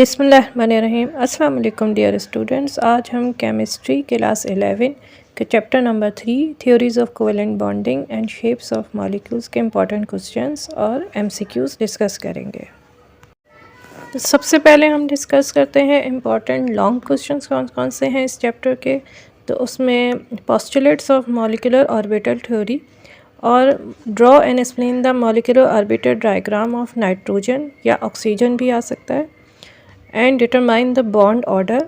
बिस्मिल्लाहिर्रहमानिर्रहीम। अस्सलाम वालेकुम डियर स्टूडेंट्स। आज हम केमिस्ट्री क्लास 11 के chapter number 3 theories of covalent bonding and shapes of molecules के इम्पॉर्टेंट क्वेश्चंस और एमसीक्यूज डिस्कस करेंगे। तो सबसे पहले हम डिस्कस करते हैं इम्पॉर्टेंट लॉन्ग क्वेश्चंस कौन कौन से हैं इस चैप्टर के। तो उसमें postulates of molecular orbital theory और draw and explain the molecular orbital diagram of nitrogen या ऑक्सीजन भी आ सकता है, and determine the bond order,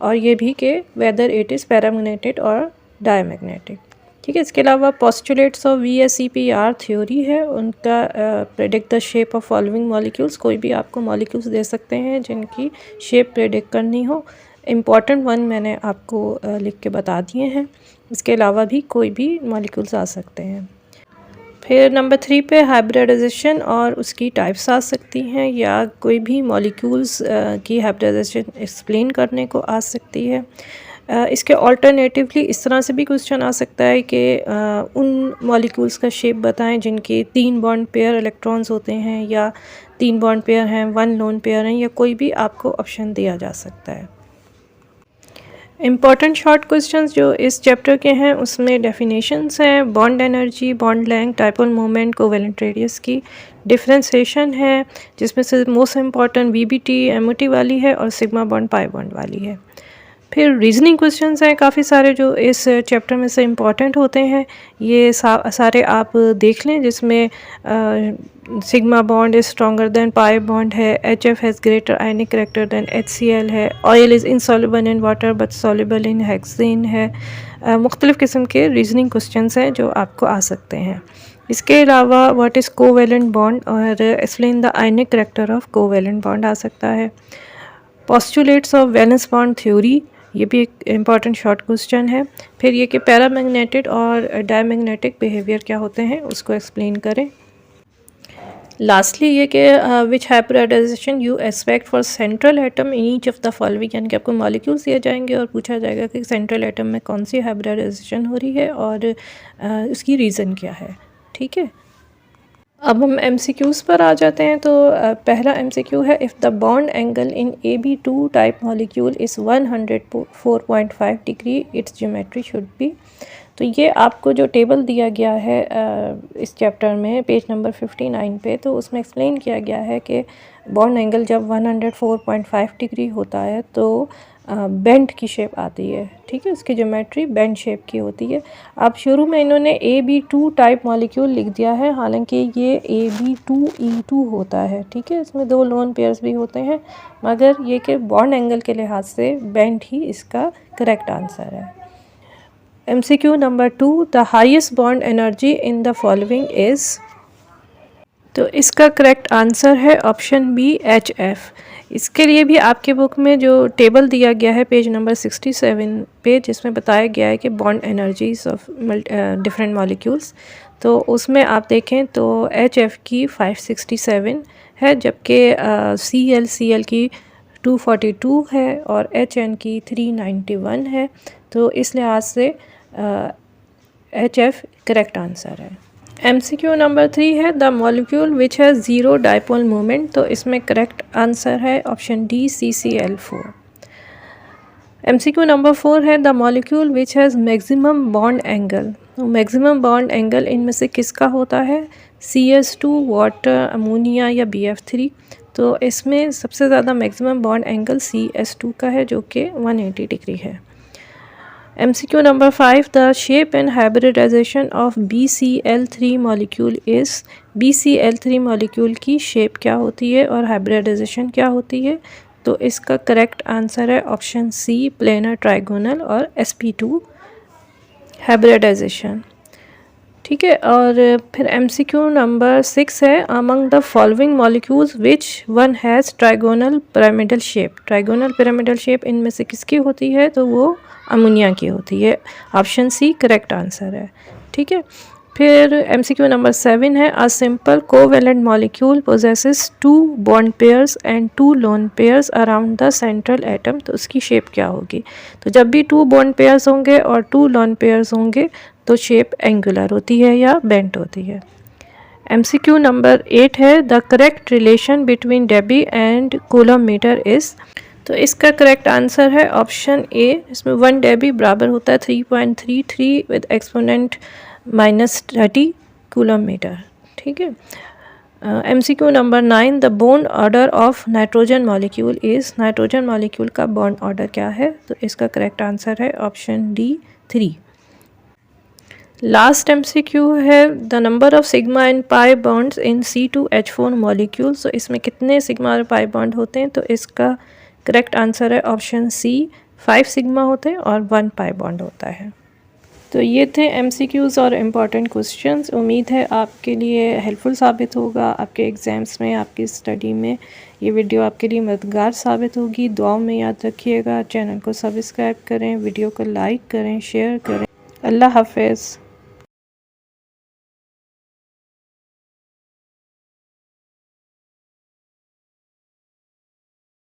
और ये भी कि वेदर इट इज़ पैरामैग्नेटिक और डायमैग्नेटिक। ठीक है। इसके अलावा पोस्टुलेट्स ऑफ VSEPR थ्योरी है, उनका predict the shape of following molecules. कोई भी आपको मॉलिक्यूल्स दे सकते हैं जिनकी शेप प्रेडिक्ट करनी हो। इम्पॉर्टेंट वन मैंने आपको लिख के बता दिए हैं। इसके अलावा भी कोई भी मॉलिक्यूल्स आ सकते हैं। फिर नंबर 3 पे हाइब्रिडाइजेशन और उसकी टाइप्स आ सकती हैं, या कोई भी मॉलिक्यूल्स की हाइब्रिडाइजेशन एक्सप्लेन करने को आ सकती है। इसके ऑल्टरनेटिवली इस तरह से भी क्वेश्चन आ सकता है कि उन मॉलिक्यूल्स का शेप बताएं जिनके 3 बॉन्ड पेयर इलेक्ट्रॉन्स होते हैं, या 3 बॉन्ड पेयर हैं, 1 लोन पेयर हैं, या कोई भी आपको ऑप्शन दिया जा सकता है। इम्पॉर्टेंट शॉर्ट क्वेश्चंस जो इस चैप्टर के हैं उसमें डेफिनेशंस हैं, bond energy, bond length, dipole moment, covalent radius की डिफरेंशिएशन है, जिसमें से मोस्ट इम्पॉर्टेंट VBT MOT वाली है और सिग्मा बॉन्ड पाई बॉन्ड वाली है। फिर रीजनिंग क्वेश्चंस हैं काफ़ी सारे जो इस चैप्टर में से इम्पॉर्टेंट होते हैं। ये सारे आप देख लें, जिसमें sigma bond is stronger than pi bond है, HF has greater ionic character than HCl है, oil is insoluble in water but soluble in hexane है। मुख्तलिफ़ किस्म के रीजनिंग क्वेश्चंस हैं जो आपको आ सकते हैं। इसके अलावा व्हाट इज़ कोवेलेंट बॉन्ड और explain the ionic character of covalent bond आ सकता है। Postulates of valence bond theory, ये भी एक इम्पॉर्टेंट शॉर्ट क्वेश्चन है। फिर ये कि पैरामैग्नेटिक और डायमैग्नेटिक बिहेवियर क्या होते हैं उसको एक्सप्लेन करें। लास्टली ये कि which hybridization you expect for central atom in each of the following, यानी कि आपको मॉलिक्यूल्स दिए जाएंगे और पूछा जाएगा कि सेंट्रल एटम में कौन सी हाइब्रिडाइजेशन हो रही है और उसकी रीज़न क्या है। ठीक है। अब हम MCQs पर आ जाते हैं। तो पहला MCQ है, if the bond angle in AB2 type molecule is 104.5 degree it's geometry should be. तो ये आपको जो टेबल दिया गया है इस चैप्टर में पेज नंबर 59 पे, तो उसमें एक्सप्लेन किया गया है कि बॉन्ड एंगल जब 104.5 डिग्री होता है तो बेंट की शेप आती है। ठीक है। उसकी ज्योमेट्री बेंट शेप की होती है। अब शुरू में इन्होंने AB2 टाइप मॉलिक्यूल लिख दिया है, हालांकि ये AB2E2 होता है। ठीक है। इसमें 2 लोन पेयर्स भी होते हैं, मगर ये कि बॉन्ड एंगल के लिहाज से बेंट ही इसका करेक्ट आंसर है। MCQ number 2, the highest bond energy in the following is. तो इसका करेक्ट आंसर है ऑप्शन बी HF। इसके लिए भी आपके बुक में जो टेबल दिया गया है पेज नंबर 67 पे, जिसमें बताया गया है कि bond energies of different molecules, तो उसमें आप देखें तो HF की 567 है, जबकि CL की 242 है और HN की 391 है। तो इस लिहाज से HF करेक्ट आंसर है। MCQ नंबर 3 है, the molecule which has zero dipole moment. तो इसमें करेक्ट आंसर है option D CCl4। MCQ number 4 है, the molecule which has maximum bond angle. तो मैक्सिमम बॉन्ड एंगल इनमें से किसका होता है? CS2, वाटर, अमोनिया या BF3। तो इसमें सबसे ज़्यादा मैक्सिमम बॉन्ड एंगल CS2 का है, जो कि 180 डिग्री है। MCQ number 5, the shape and hybridization of BCl3 molecule is. BCl3 molecule की शेप क्या होती है और हाइब्रिडाइजेशन क्या होती है? तो इसका करेक्ट आंसर है ऑप्शन C प्लेनर ट्राइगोनल और sp2 हाइब्रिडाइजेशन। ठीक है। और फिर MCQ नंबर 6 है, among the following molecules which one has trigonal pyramidal shape. Trigonal pyramidal shape इनमें से किसकी होती है? तो वो अमोनिया की होती है। ऑप्शन C करेक्ट आंसर है। ठीक है। फिर MCQ नंबर 7 है, a simple covalent molecule possesses 2 bond pairs and 2 lone pairs around the central atom. तो उसकी शेप क्या होगी? तो जब भी 2 बॉन्ड पेयर्स होंगे और 2 लोन पेयर्स होंगे तो शेप एंगुलर होती है या बेंट होती है। MCQ नंबर 8 है the correct relation between debye and coulomb metre is. तो इसका करेक्ट आंसर है ऑप्शन ए। इसमें 1 डेबी बराबर होता है 3.33 विद एक्सपोनेंट -30 कूलम मीटर। ठीक है। MCQ number 9 the bond order of nitrogen molecule is. Nitrogen molecule का बॉन्ड ऑर्डर क्या है? तो इसका करेक्ट आंसर है ऑप्शन डी 3। लास्ट MCQ है the number of sigma and pi bonds in C2H4 molecule. So इसमें कितने सिग्मा और पाई बॉन्ड होते हैं? तो इसका करेक्ट आंसर है ऑप्शन सी 5 सिग्मा होते हैं और 1 पाई बॉन्ड होता है। तो ये थे MCQs और इम्पॉर्टेंट क्वेश्चंस। उम्मीद है आपके लिए हेल्पफुल साबित होगा आपके एग्ज़ाम्स में, आपकी स्टडी में। ये वीडियो आपके लिए मददगार साबित होगी। दुआओं में याद रखिएगा। चैनल को सब्सक्राइब करें, वीडियो को लाइक करें, शेयर करें। अल्लाह हाफ़िज़।